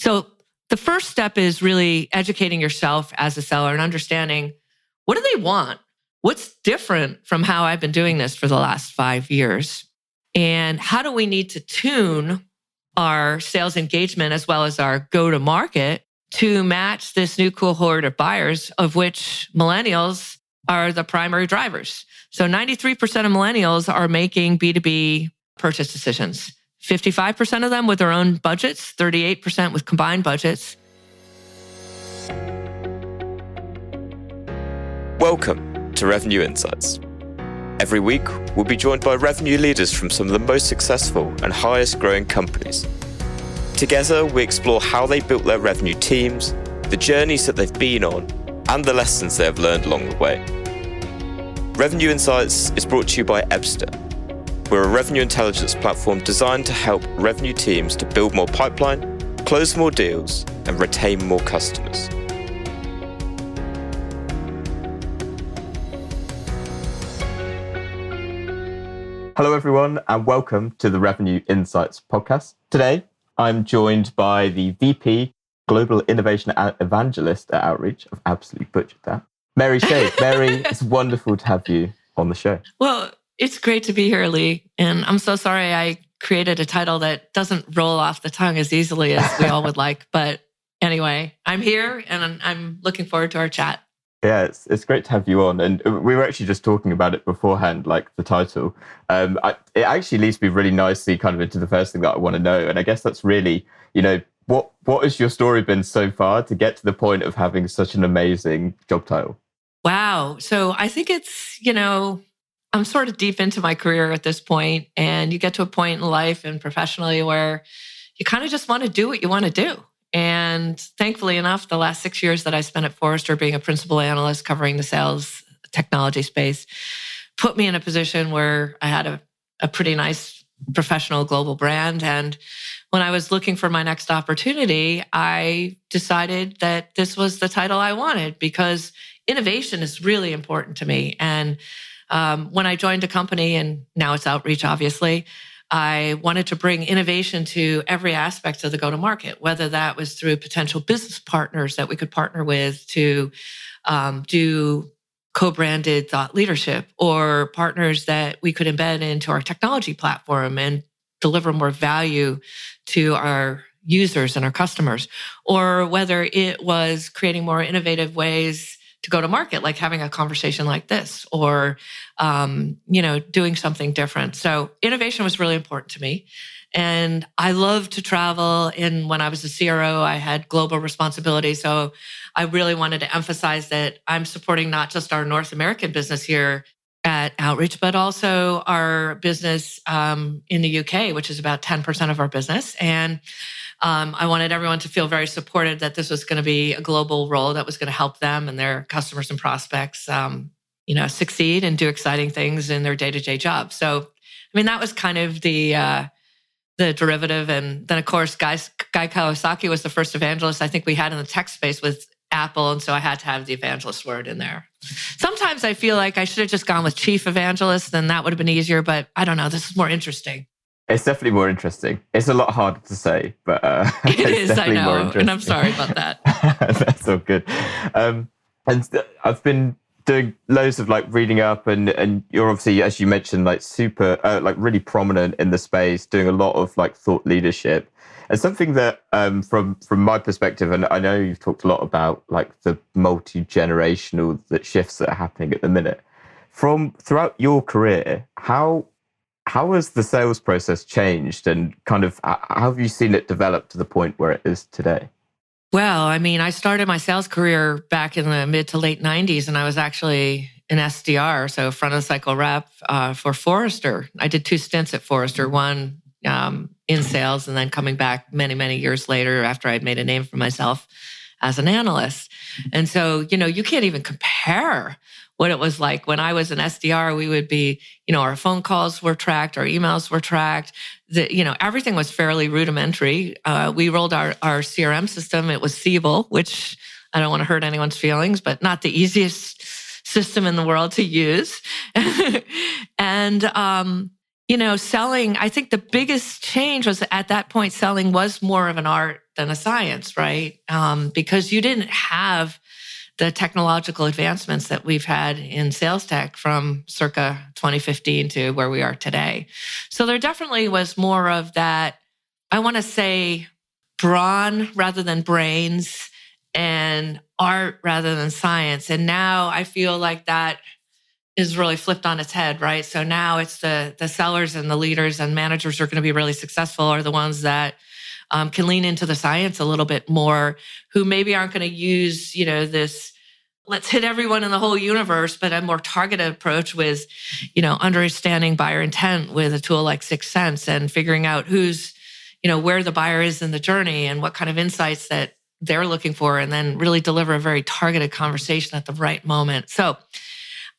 So the first step is really educating yourself as a seller and understanding, what do they want? What's different from how I've been doing this for the last 5 years? And how do we need to tune our sales engagement as well as our go-to-market to match this new cohort of buyers, of which millennials are the primary drivers? So 93% of millennials are making B2B purchase decisions. 55% of them with their own budgets, 38% with combined budgets. Welcome to Revenue Insights. Every week, we'll be joined by revenue leaders from some of the most successful and highest growing companies. Together, we explore how they built their revenue teams, the journeys that they've been on, and the lessons they have learned along the way. Revenue Insights is brought to you by Ebster. We're a revenue intelligence platform designed to help revenue teams to build more pipeline, close more deals, and retain more customers. Hello, everyone, and welcome to the Revenue Insights podcast. Today, I'm joined by the VP, Global Innovation Evangelist at Outreach. I've absolutely butchered that. Mary Shea. Mary, it's wonderful to have you on the show. Well, it's great to be here, Lee. And I'm so sorry I created a title that doesn't roll off the tongue as easily as we all would like. But anyway, I'm here and I'm looking forward to our chat. Yeah, it's great to have you on. And we were actually just talking about it beforehand, like the title. It actually leads me really nicely kind of into the first thing that I want to know. And I guess that's really, what has your story been so far to get to the point of having such an amazing job title? Wow. So I think it's, I'm sort of deep into my career at this point, and you get to a point in life and professionally where you kind of just want to do what you want to do. And thankfully enough, the last 6 years that I spent at Forrester being a principal analyst covering the sales technology space put me in a position where I had a pretty nice professional global brand. And when I was looking for my next opportunity, I decided that this was the title I wanted because innovation is really important to me. And when I joined a company, and now it's Outreach, obviously, I wanted to bring innovation to every aspect of the go-to-market, whether that was through potential business partners that we could partner with to do co-branded thought leadership, or partners that we could embed into our technology platform and deliver more value to our users and our customers, or whether it was creating more innovative ways to go to market, like having a conversation like this, or, doing something different. So innovation was really important to me. And I love to travel. And when I was a CRO, I had global responsibility. So I really wanted to emphasize that I'm supporting not just our North American business here at Outreach, but also our business in the UK, which is about 10% of our business. And I wanted everyone to feel very supported that this was going to be a global role that was going to help them and their customers and prospects, succeed and do exciting things in their day-to-day job. So, that was kind of the derivative. And then, of course, Guy Kawasaki was the first evangelist I think we had in the tech space with Apple. And so I had to have the evangelist word in there. Sometimes I feel like I should have just gone with chief evangelist, then that would have been easier. But I don't know. This is more interesting. It's definitely more interesting. It's a lot harder to say, but it is, I know, and I'm sorry about that. That's all good. And I've been doing loads of reading up, and you're obviously, as you mentioned, super, really prominent in the space, doing a lot of thought leadership. And something that, from my perspective, and I know you've talked a lot about the multi-generational shifts that are happening at the minute. Throughout your career, how has the sales process changed, and kind of how have you seen it develop to the point where it is today? Well, I started my sales career back in the mid to late 90s, and I was actually an SDR, so front of the cycle rep for Forrester. I did 2 stints at Forrester, one in sales, and then coming back many, many years later after I'd made a name for myself as an analyst. And so, you can't even compare what it was like when I was an SDR. We would be, our phone calls were tracked, our emails were tracked. Everything was fairly rudimentary. We rolled our CRM system. It was Siebel, which I don't want to hurt anyone's feelings, but not the easiest system in the world to use. And, selling, I think the biggest change was at that point, selling was more of an art than a science, right? Because you didn't have the technological advancements that we've had in sales tech from circa 2015 to where we are today. So there definitely was more of that, I want to say, brawn rather than brains and art rather than science. And now I feel like that is really flipped on its head, right? So now it's the sellers and the leaders and managers who are going to be really successful are the ones that can lean into the science a little bit more, who maybe aren't going to use, this let's hit everyone in the whole universe, but a more targeted approach with, understanding buyer intent with a tool like Sixth Sense and figuring out who's, where the buyer is in the journey and what kind of insights that they're looking for, and then really deliver a very targeted conversation at the right moment. So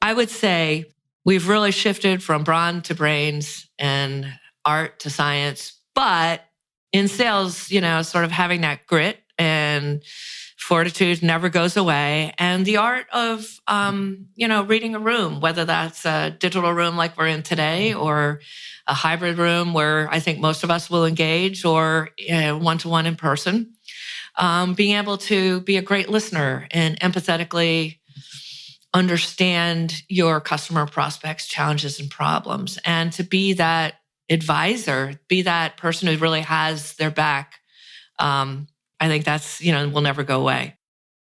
I would say we've really shifted from brawn to brains and art to science, but in sales, sort of having that grit and fortitude never goes away. And the art of, reading a room, whether that's a digital room like we're in today or a hybrid room where I think most of us will engage, or one-to-one in person, being able to be a great listener and empathetically understand your customer prospects' challenges and problems, and to be that advisor, be that person who really has their back. I think that's, will never go away.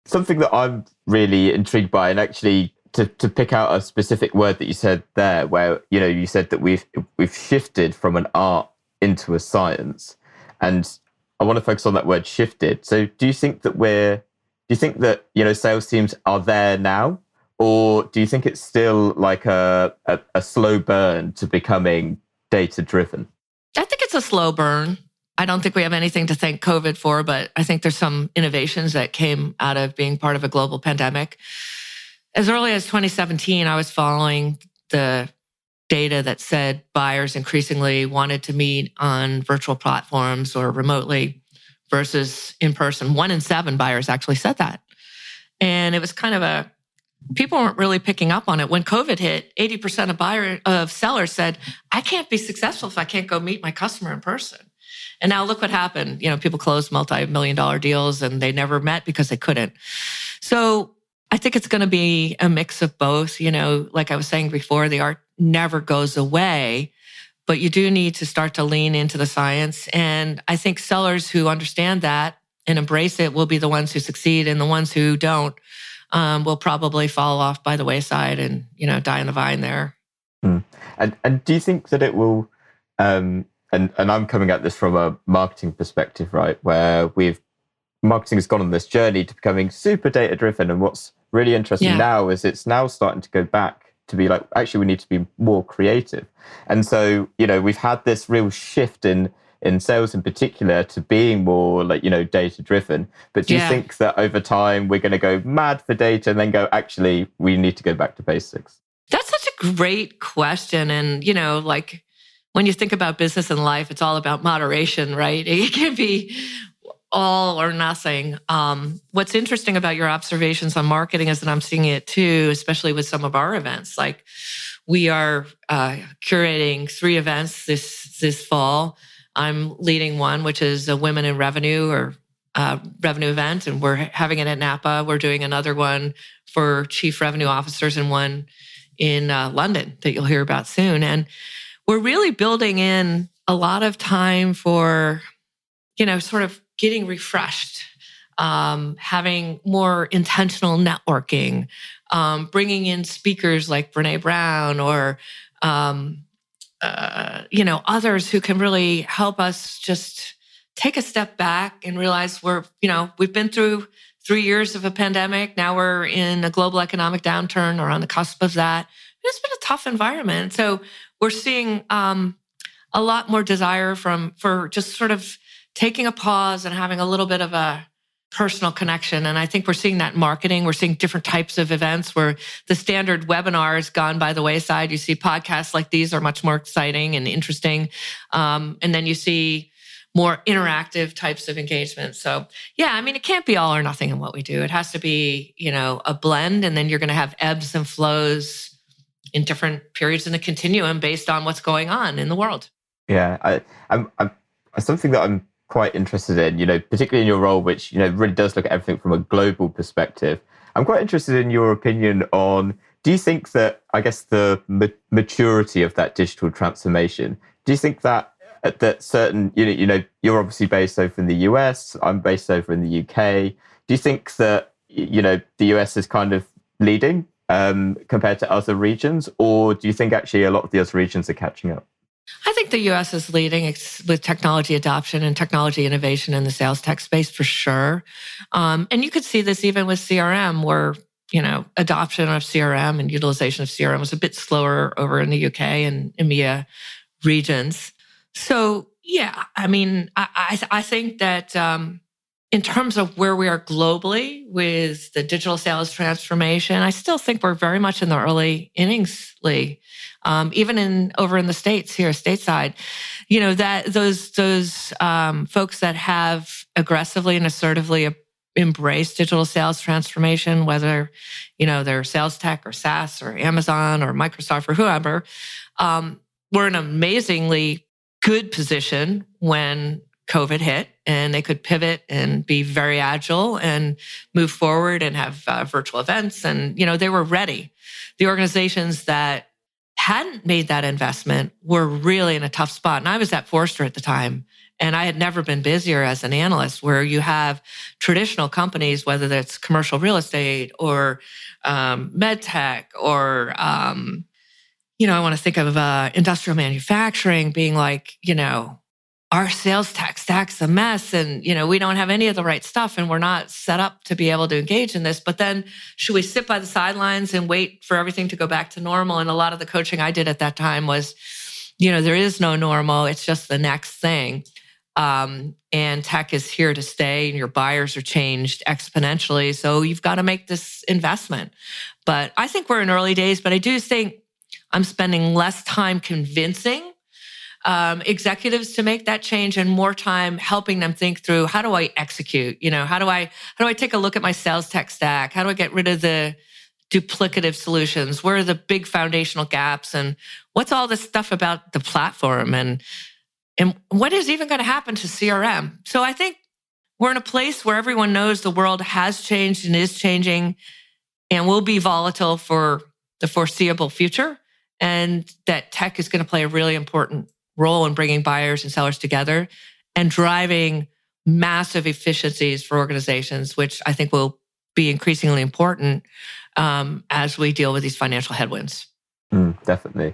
Something that I'm really intrigued by, and actually to pick out a specific word that you said there, where, you said that we've shifted from an art into a science. And I want to focus on that word shifted. So do you think that sales teams are there now? Or do you think it's still like a slow burn to becoming data-driven? I think it's a slow burn. I don't think we have anything to thank COVID for, but I think there's some innovations that came out of being part of a global pandemic. As early as 2017, I was following the data that said buyers increasingly wanted to meet on virtual platforms or remotely versus in person. 1 in 7 buyers actually said that. And it was kind of people weren't really picking up on it. When COVID hit, 80% of sellers said, I can't be successful if I can't go meet my customer in person. And now look what happened. People closed multi-million-dollar deals and they never met because they couldn't. So I think it's going to be a mix of both. Like I was saying before, the art never goes away, but you do need to start to lean into the science. And I think sellers who understand that and embrace it will be the ones who succeed, and the ones who don't will probably fall off by the wayside and, die on the vine there. And do you think that it will, and I'm coming at this from a marketing perspective, right, where marketing has gone on this journey to becoming super data-driven. And what's really interesting now is it's now starting to go back to be like, actually, we need to be more creative. And so, we've had this real shift in sales in particular to being more like, data-driven. But do you think that over time we're going to go mad for data and then go, actually, we need to go back to basics? That's such a great question. And, like when you think about business and life, it's all about moderation, right? It can't be all or nothing. What's interesting about your observations on marketing is that I'm seeing it too, especially with some of our events. Like we are curating 3 events this fall. I'm leading one, which is a Women in Revenue or revenue event, and we're having it at Napa. We're doing another one for chief revenue officers and one in London that you'll hear about soon. And we're really building in a lot of time for, sort of getting refreshed, having more intentional networking, bringing in speakers like Brene Brown or others who can really help us just take a step back and realize we've been through 3 years of a pandemic. Now we're in a global economic downturn or on the cusp of that. It's been a tough environment. So we're seeing a lot more desire for just sort of taking a pause and having a little bit of a personal connection. And I think we're seeing that in marketing. We're seeing different types of events where the standard webinar has gone by the wayside. You see podcasts like these are much more exciting and interesting. And then you see more interactive types of engagement. So it can't be all or nothing in what we do. It has to be, a blend, and then you're going to have ebbs and flows in different periods in the continuum based on what's going on in the world. Yeah, I'm something that I'm quite interested in, particularly in your role, which, really does look at everything from a global perspective. I'm quite interested in your opinion on, do you think that, I guess, the maturity of that digital transformation, do you think that certain, you're obviously based over in the US, I'm based over in the UK. Do you think that, the US is kind of leading compared to other regions, or do you think actually a lot of the other regions are catching up? I think the US is leading with technology adoption and technology innovation in the sales tech space for sure. And you could see this even with CRM, where adoption of CRM and utilization of CRM was a bit slower over in the UK and EMEA regions. So yeah, I mean, I think that in terms of where we are globally with the digital sales transformation, I still think we're very much in the early innings, Lee. Even over in the States here, stateside, that those folks that have aggressively and assertively embraced digital sales transformation, whether they're sales tech or SaaS or Amazon or Microsoft or whoever, we're in an amazingly good position when COVID hit, and they could pivot and be very agile and move forward and have virtual events. And, they were ready. The organizations that hadn't made that investment were really in a tough spot. And I was at Forrester at the time, and I had never been busier as an analyst, where you have traditional companies, whether that's commercial real estate or med tech or, I want to think of industrial manufacturing being like, our sales tech stack's a mess, and we don't have any of the right stuff, and we're not set up to be able to engage in this. But then should we sit by the sidelines and wait for everything to go back to normal? And a lot of the coaching I did at that time was, there is no normal, it's just the next thing. And tech is here to stay, and your buyers are changed exponentially, so you've got to make this investment. But I think we're in early days, but I do think I'm spending less time convincing executives to make that change and more time helping them think through, how do I execute? How do I take a look at my sales tech stack? How do I get rid of the duplicative solutions? Where are the big foundational gaps? And what's all this stuff about the platform? And what is even going to happen to CRM? So I think we're in a place where everyone knows the world has changed and is changing and will be volatile for the foreseeable future, and that tech is going to play a really important role in bringing buyers and sellers together and driving massive efficiencies for organizations, which I think will be increasingly important as we deal with these financial headwinds. Definitely.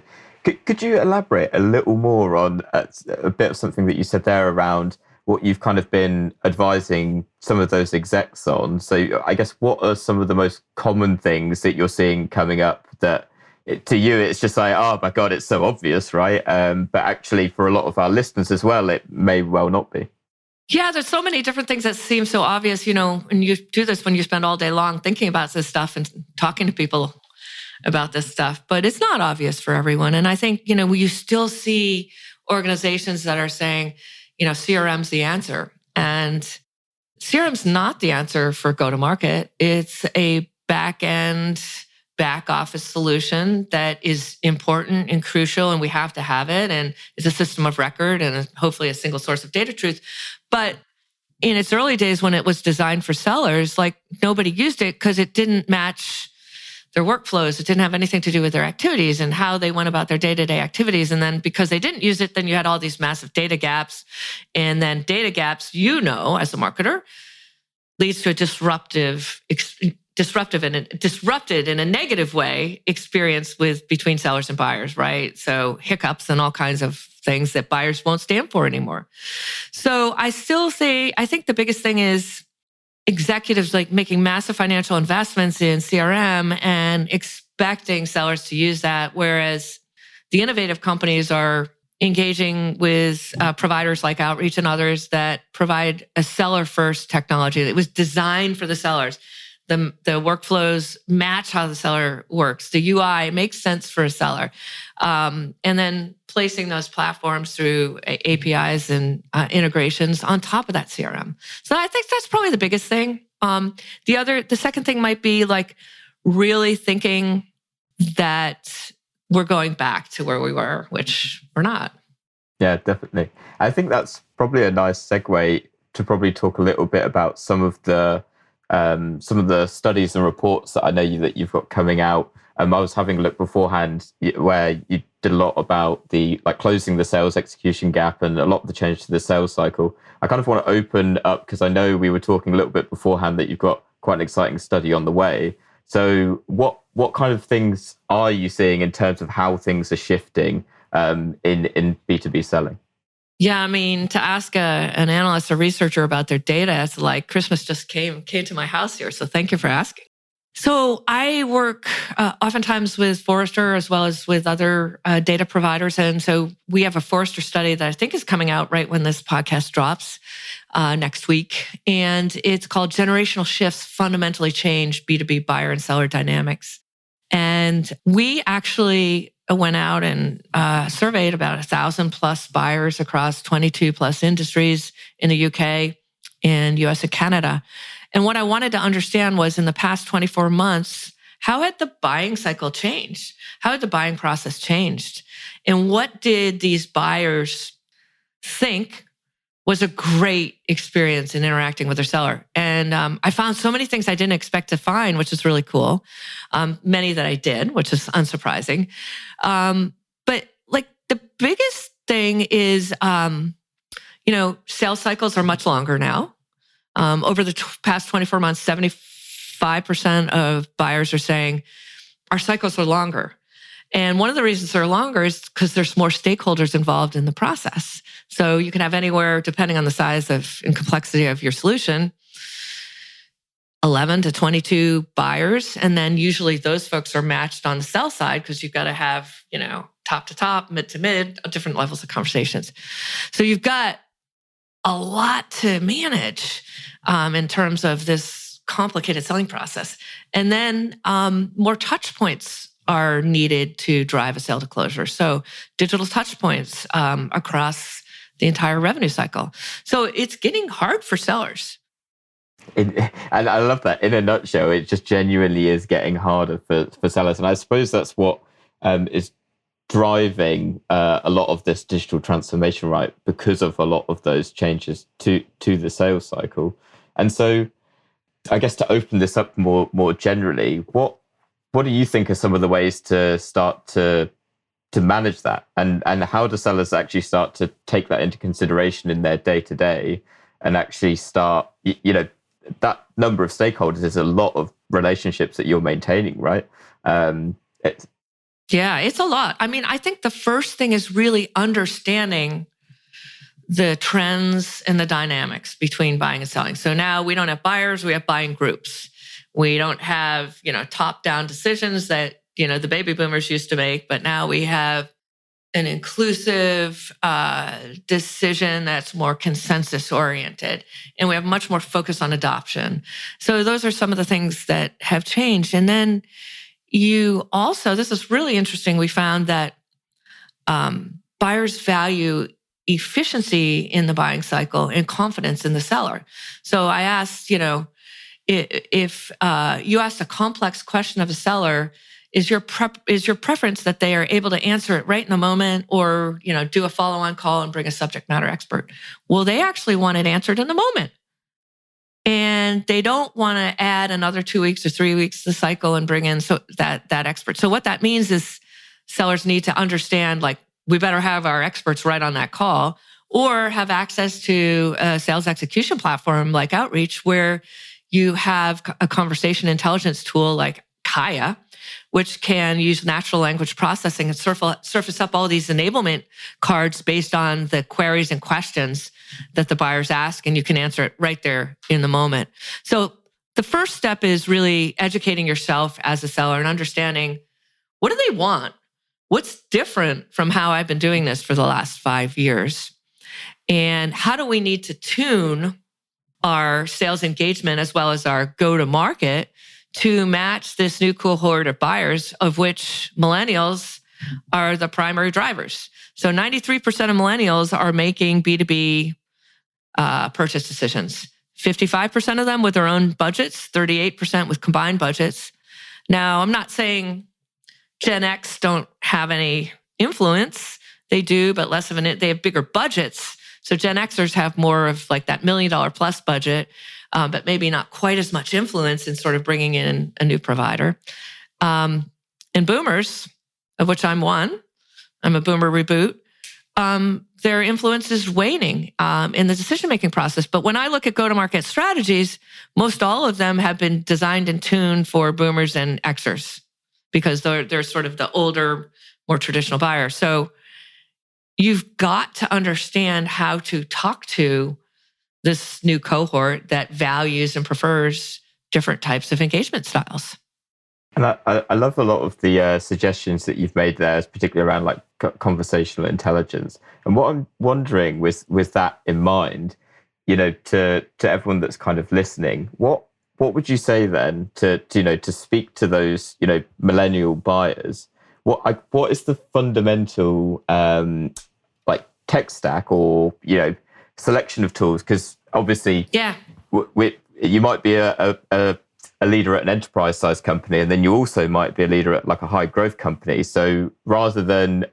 Could you elaborate a little more on a bit of something that you said there around what you've kind of been advising some of those execs on? So I guess, what are some of the most common things that you're seeing coming up that to you, it's just like, oh my God, it's so obvious, right? But actually for a lot of our listeners as well, it may well not be. Yeah, there's so many different things that seem so obvious, and you do this when you spend all day long thinking about this stuff and talking to people about this stuff, but it's not obvious for everyone. And I think, you still see organizations that are saying, CRM's the answer. And CRM's not the answer for go-to-market. It's a back office solution that is important and crucial, and we have to have it, and it's a system of record and hopefully a single source of data truth. But in its early days, when it was designed for sellers, like, nobody used it because it didn't match their workflows. It didn't have anything to do with their activities and how they went about their day-to-day activities. And then because they didn't use it, then you had all these massive data gaps. And then data gaps, as a marketer, leads to a disrupted in a negative way experience between sellers and buyers, right? So hiccups and all kinds of things that buyers won't stand for anymore. So I think the biggest thing is executives like making massive financial investments in CRM and expecting sellers to use that, whereas the innovative companies are engaging with providers like Outreach and others that provide a seller-first technology that was designed for the sellers. The workflows match how the seller works. The UI makes sense for a seller. And then placing those platforms through APIs and integrations on top of that CRM. So I think that's probably the biggest thing. The second thing might be like really thinking that we're going back to where we were, which we're not. Yeah, definitely. I think that's probably a nice segue to probably talk a little bit about some of the studies and reports that I know that you've got coming out. I was having a look beforehand where you did a lot about the closing the sales execution gap and a lot of the change to the sales cycle. I kind of want to open up because I know we were talking a little bit beforehand that you've got quite an exciting study on the way. So what kind of things are you seeing in terms of how things are shifting in B2B selling? Yeah, I mean, to ask an analyst or researcher about their data, it's like Christmas just came to my house here. So thank you for asking. So I work oftentimes with Forrester as well as with other data providers. And so we have a Forrester study that I think is coming out right when this podcast drops next week. And it's called Generational Shifts Fundamentally Change B2B Buyer and Seller Dynamics. And we actually went out and surveyed about 1,000 plus buyers across 22 plus industries in the UK, in US and Canada. And what I wanted to understand was in the past 24 months, how had the buying cycle changed? How had the buying process changed? And what did these buyers think was a great experience in interacting with their seller? And I found so many things I didn't expect to find, which is really cool. Many that I did, which is unsurprising. But like the biggest thing is, sales cycles are much longer now. Over the past 24 months, 75% of buyers are saying our cycles are longer. And one of the reasons they're longer is because there's more stakeholders involved in the process. So you can have anywhere, depending on the size and complexity of your solution, 11 to 22 buyers. And then usually those folks are matched on the sell side because you've got to have, top to top, mid to mid, different levels of conversations. So you've got a lot to manage in terms of this complicated selling process. And then more touch points are needed to drive a sale to closure. So digital touch points across the entire revenue cycle. So it's getting hard for sellers. And I love that. In a nutshell, it just genuinely is getting harder for sellers. And I suppose that's what is driving a lot of this digital transformation, right? Because of a lot of those changes to the sales cycle. And so I guess to open this up more generally, what do you think are some of the ways to start to manage that? And how do sellers actually start to take that into consideration in their day-to-day and actually start, that number of stakeholders is a lot of relationships that you're maintaining, right? Yeah, it's a lot. I mean, I think the first thing is really understanding the trends and the dynamics between buying and selling. So now we don't have buyers, we have buying groups. We don't have, top-down decisions that, the baby boomers used to make, but now we have an inclusive decision that's more consensus-oriented, and we have much more focus on adoption. So those are some of the things that have changed. And then this is really interesting, we found that buyers value efficiency in the buying cycle and confidence in the seller. So I asked, if you asked a complex question of a seller, is your preference that they are able to answer it right in the moment or, do a follow-on call and bring a subject matter expert? Well, they actually want it answered in the moment. And they don't want to add another 2 weeks or 3 weeks to the cycle and bring in that expert. So what that means is sellers need to understand, we better have our experts right on that call or have access to a sales execution platform like Outreach, where you have a conversation intelligence tool like Kaya, which can use natural language processing and surface up all these enablement cards based on the queries and questions that the buyers ask, and you can answer it right there in the moment. So the first step is really educating yourself as a seller and understanding, what do they want? What's different from how I've been doing this for the last 5 years? And how do we need to tune our sales engagement as well as our go-to-market to match this new cohort of buyers, of which millennials are the primary drivers. So 93% of millennials are making B2B purchase decisions. 55% of them with their own budgets, 38% with combined budgets. Now, I'm not saying, Gen X don't have any influence. They do, but less of they have bigger budgets. So Gen Xers have more of like that $1 million plus budget, but maybe not quite as much influence in sort of bringing in a new provider. And boomers, of which I'm one, I'm a boomer reboot, their influence is waning in the decision-making process. But when I look at go-to-market strategies, most all of them have been designed and tuned for boomers and Xers because they're sort of the older, more traditional buyer. So you've got to understand how to talk to this new cohort that values and prefers different types of engagement styles. And I love a lot of the suggestions that you've made there, particularly around like conversational intelligence. And what I'm wondering with that in mind, to everyone that's kind of listening, what would you say then to speak to those millennial buyers? What is the fundamental like tech stack or selection of tools? Because obviously, you might be a leader at an enterprise size company, and then you also might be a leader at like a high growth company. So rather than,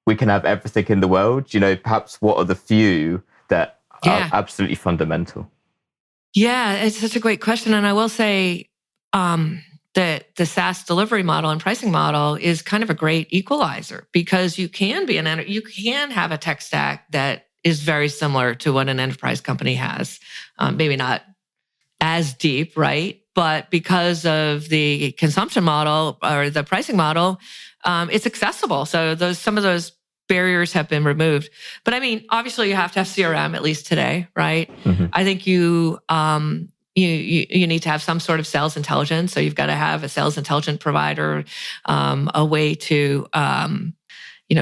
we can have everything in the world, perhaps what are the few that are absolutely fundamental? Yeah, it's such a great question. And I will say that the SaaS delivery model and pricing model is kind of a great equalizer because you can have a tech stack that is very similar to what an enterprise company has. Maybe not as deep, right? But because of the consumption model or the pricing model, it's accessible. So some of those barriers have been removed. But I mean, obviously, you have to have CRM at least today, right? Mm-hmm. I think you need to have some sort of sales intelligence. So you've got to have a sales intelligence provider, a way to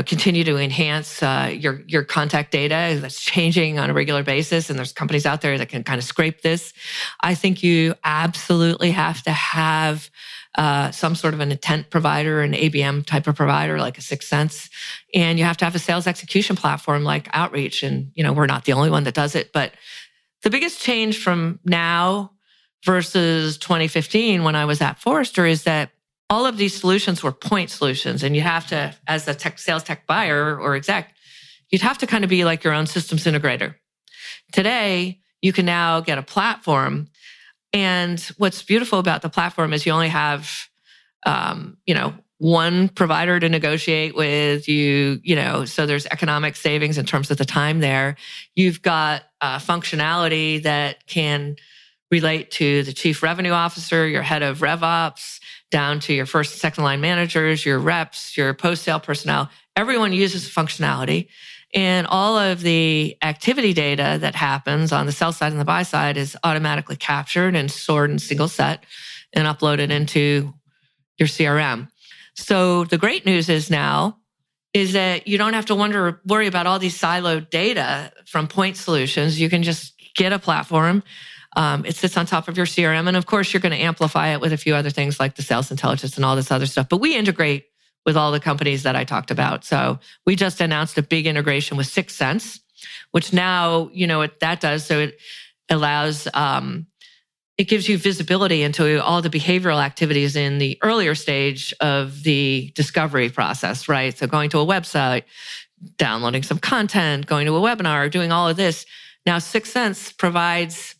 continue to enhance your contact data that's changing on a regular basis. And there's companies out there that can kind of scrape this. I think you absolutely have to have some sort of an intent provider, an ABM type of provider, like a 6th Sense. And you have to have a sales execution platform like Outreach. And, we're not the only one that does it. But the biggest change from now versus 2015 when I was at Forrester is that all of these solutions were point solutions. And you have to, as a sales tech buyer or exec, you'd have to kind of be like your own systems integrator. Today, you can now get a platform. And what's beautiful about the platform is you only have, one provider to negotiate with so there's economic savings in terms of the time there. You've got functionality that can relate to the chief revenue officer, your head of RevOps, down to your first and second line managers, your reps, your post-sale personnel. Everyone uses functionality. And all of the activity data that happens on the sell side and the buy side is automatically captured and stored in single set and uploaded into your CRM. So the great news is that you don't have to worry about all these siloed data from point solutions. You can just get a platform. It sits on top of your CRM. And of course, you're going to amplify it with a few other things like the sales intelligence and all this other stuff. But we integrate with all the companies that I talked about. So we just announced a big integration with 6th Sense, which now, what that does. So it allows, it gives you visibility into all the behavioral activities in the earlier stage of the discovery process, right? So going to a website, downloading some content, going to a webinar, doing all of this. Now, 6th Sense provides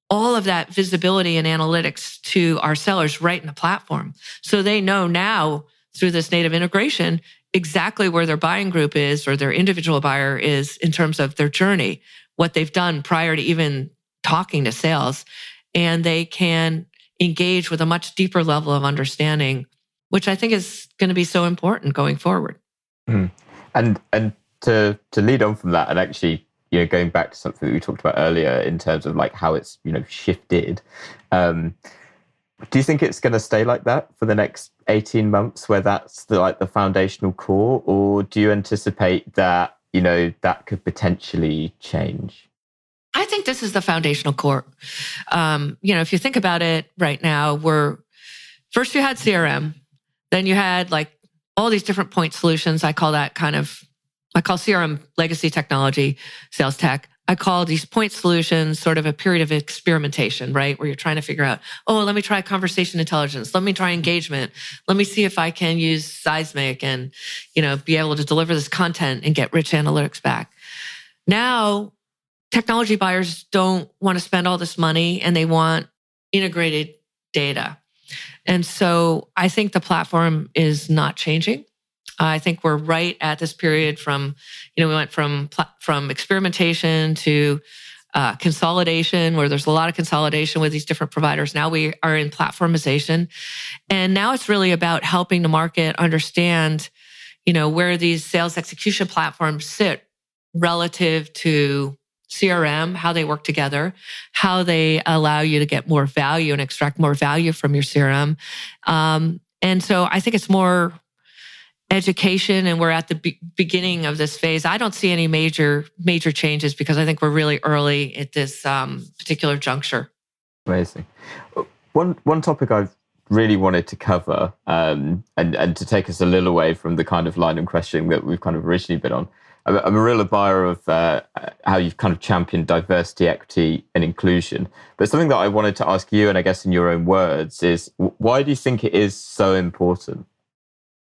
all of that visibility and analytics to our sellers right in the platform. So they know now through this native integration exactly where their buying group is or their individual buyer is in terms of their journey, what they've done prior to even talking to sales. And they can engage with a much deeper level of understanding, which I think is going to be so important going forward. Mm. And to lead on from that, and actually, going back to something that we talked about earlier in terms of like how it's, shifted. Do you think it's going to stay like that for the next 18 months where that's the foundational core? Or do you anticipate that, that could potentially change? I think this is the foundational core. If you think about it right now, first you had CRM, then you had like all these different point solutions. I call CRM legacy technology, sales tech. I call these point solutions sort of a period of experimentation, right? Where you're trying to figure out, oh, let me try conversation intelligence. Let me try engagement. Let me see if I can use seismic and, be able to deliver this content and get rich analytics back. Now, technology buyers don't want to spend all this money and they want integrated data. And so I think the platform is not changing. I think we're right at this period from, we went from experimentation to consolidation, where there's a lot of consolidation with these different providers. Now we are in platformization. And now it's really about helping the market understand, where these sales execution platforms sit relative to CRM, how they work together, how they allow you to get more value and extract more value from your CRM. And so I think it's more education, and we're at the beginning of this phase. I don't see any major changes because I think we're really early at this particular juncture. Amazing. One topic I've really wanted to cover, and to take us a little away from the kind of line of questioning that we've kind of originally been on. I'm a real admirer of how you've kind of championed diversity, equity, and inclusion. But something that I wanted to ask you, and I guess in your own words, is why do you think it is so important?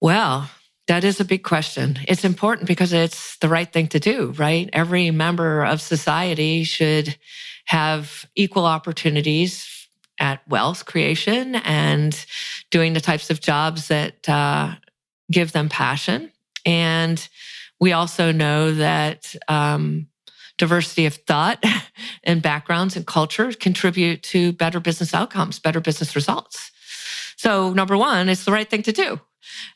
Well, that is a big question. It's important because it's the right thing to do, right? Every member of society should have equal opportunities at wealth creation and doing the types of jobs that give them passion. And we also know that diversity of thought and backgrounds and culture contribute to better business outcomes, better business results. So number one, it's the right thing to do.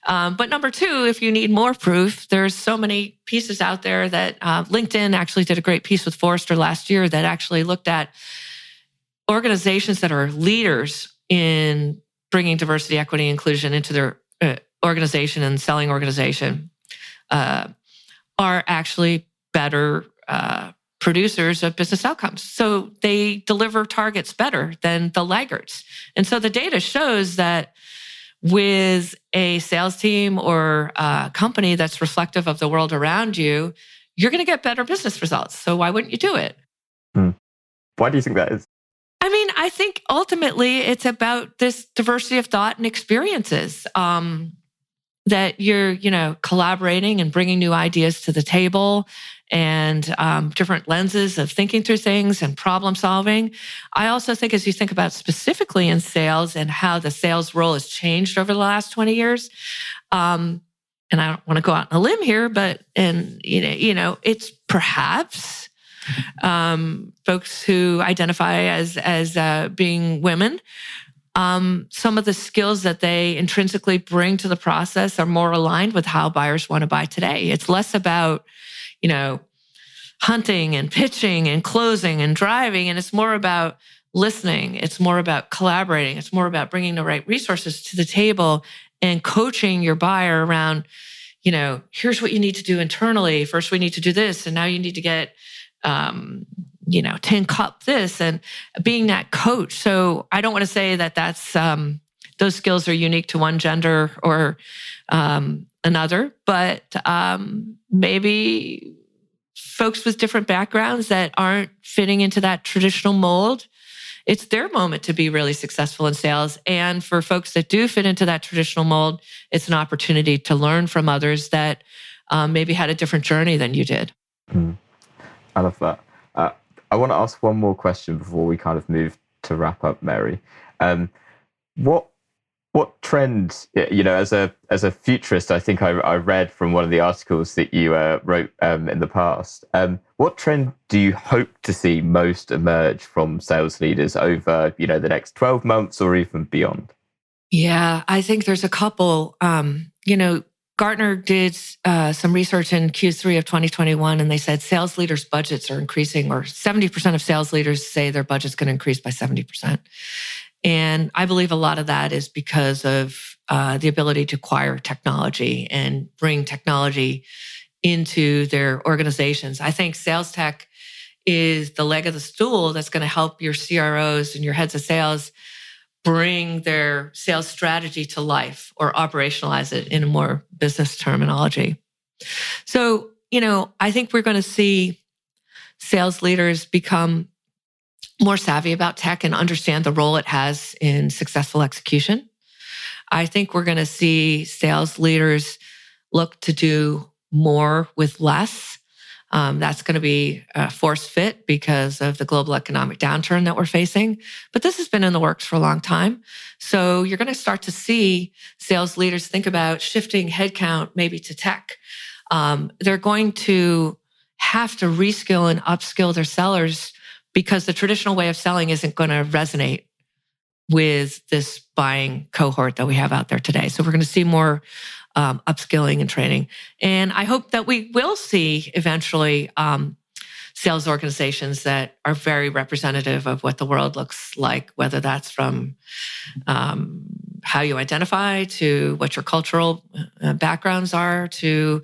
But number two, if you need more proof, there's so many pieces out there that LinkedIn actually did a great piece with Forrester last year that actually looked at organizations that are leaders in bringing diversity, equity, inclusion into their organization and selling organization. Are actually better producers of business outcomes. So they deliver targets better than the laggards. And so the data shows that with a sales team or a company that's reflective of the world around you, you're going to get better business results. So why wouldn't you do it? Why do you think that is? I mean, I think ultimately it's about this diversity of thought and experiences. That you're, collaborating and bringing new ideas to the table and different lenses of thinking through things and problem solving. I also think as you think about specifically in sales and how the sales role has changed over the last 20 years, and I don't want to go out on a limb here, but it's perhaps folks who identify as being women. Some of the skills that they intrinsically bring to the process are more aligned with how buyers want to buy today. It's less about, hunting and pitching and closing and driving, and it's more about listening. It's more about collaborating. It's more about bringing the right resources to the table and coaching your buyer around, here's what you need to do internally. First, we need to do this, and now you need to get 10 cup this, and being that coach. So I don't want to say that that's those skills are unique to one gender or another, but maybe folks with different backgrounds that aren't fitting into that traditional mold, it's their moment to be really successful in sales. And for folks that do fit into that traditional mold, it's an opportunity to learn from others that maybe had a different journey than you did. I love that. I want to ask one more question before we kind of move to wrap up, Mary. What trend, as a futurist, I think I read from one of the articles that you wrote in the past. What trend do you hope to see most emerge from sales leaders over, the next 12 months or even beyond? Yeah, I think there's a couple. Gartner did some research in Q3 of 2021, and they said sales leaders' budgets are increasing, or 70% of sales leaders say their budget's going to increase by 70%. And I believe a lot of that is because of the ability to acquire technology and bring technology into their organizations. I think sales tech is the leg of the stool that's going to help your CROs and your heads of sales bring their sales strategy to life or operationalize it in a more business terminology. So, I think we're going to see sales leaders become more savvy about tech and understand the role it has in successful execution. I think we're going to see sales leaders look to do more with less. That's going to be a force fit because of the global economic downturn that we're facing. But this has been in the works for a long time. So you're going to start to see sales leaders think about shifting headcount maybe to tech. They're going to have to reskill and upskill their sellers because the traditional way of selling isn't going to resonate with this buying cohort that we have out there today. So we're going to see more upskilling and training. And I hope that we will see eventually sales organizations that are very representative of what the world looks like, whether that's from how you identify to what your cultural backgrounds are to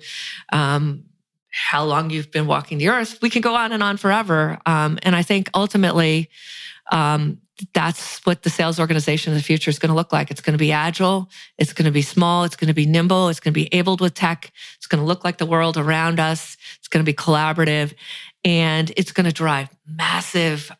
how long you've been walking the earth. We can go on and on forever. And I think ultimately, that's what the sales organization of the future is going to look like. It's going to be agile. It's going to be small. It's going to be nimble. It's going to be abled with tech. It's going to look like the world around us. It's going to be collaborative. And it's going to drive massive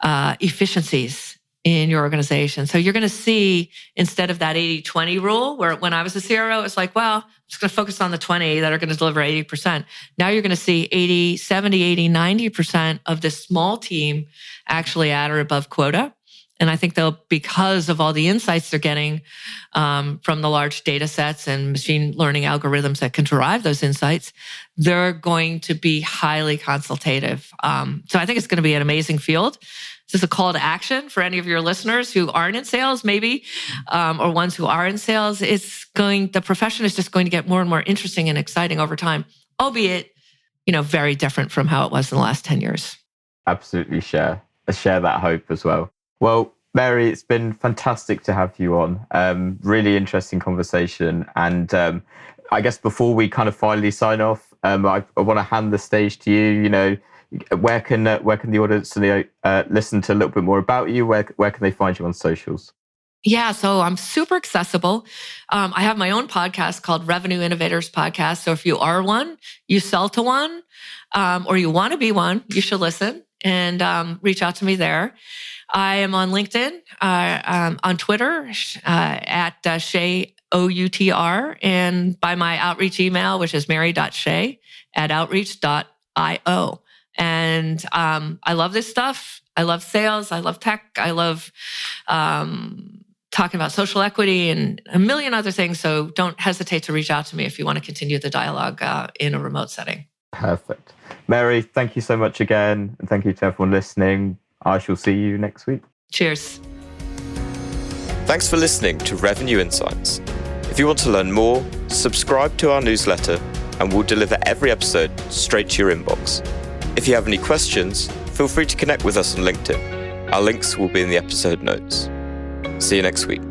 efficiencies in your organization. So you're going to see, instead of that 80-20 rule, where when I was a CRO, it's like, well, I'm just going to focus on the 20 that are going to deliver 80%. Now you're going to see 80, 70, 80, 90% of this small team actually at or above quota. And I think they'll, because of all the insights they're getting from the large data sets and machine learning algorithms that can derive those insights, they're going to be highly consultative. So I think it's going to be an amazing field. This is a call to action for any of your listeners who aren't in sales, maybe, or ones who are in sales. The profession is just going to get more and more interesting and exciting over time, albeit, very different from how it was in the last 10 years. Absolutely share that hope as well. Well, Mary, it's been fantastic to have you on. Really interesting conversation. And I guess before we kind of finally sign off, I want to hand the stage to you. Where can the audience listen to a little bit more about you? Where can they find you on socials? Yeah, so I'm super accessible. I have my own podcast called Revenue Innovators Podcast. So if you are one, you sell to one, or you want to be one, you should listen and reach out to me there. I am on LinkedIn, on Twitter at Shea OUTR, and by my outreach email, which is mary.shea@outreach.io. And I love this stuff. I love sales. I love tech. I love talking about social equity and a million other things. So don't hesitate to reach out to me if you want to continue the dialogue in a remote setting. Perfect. Mary, thank you so much again. And thank you to everyone listening. I shall see you next week. Cheers. Thanks for listening to Revenue Insights. If you want to learn more, subscribe to our newsletter and we'll deliver every episode straight to your inbox. If you have any questions, feel free to connect with us on LinkedIn. Our links will be in the episode notes. See you next week.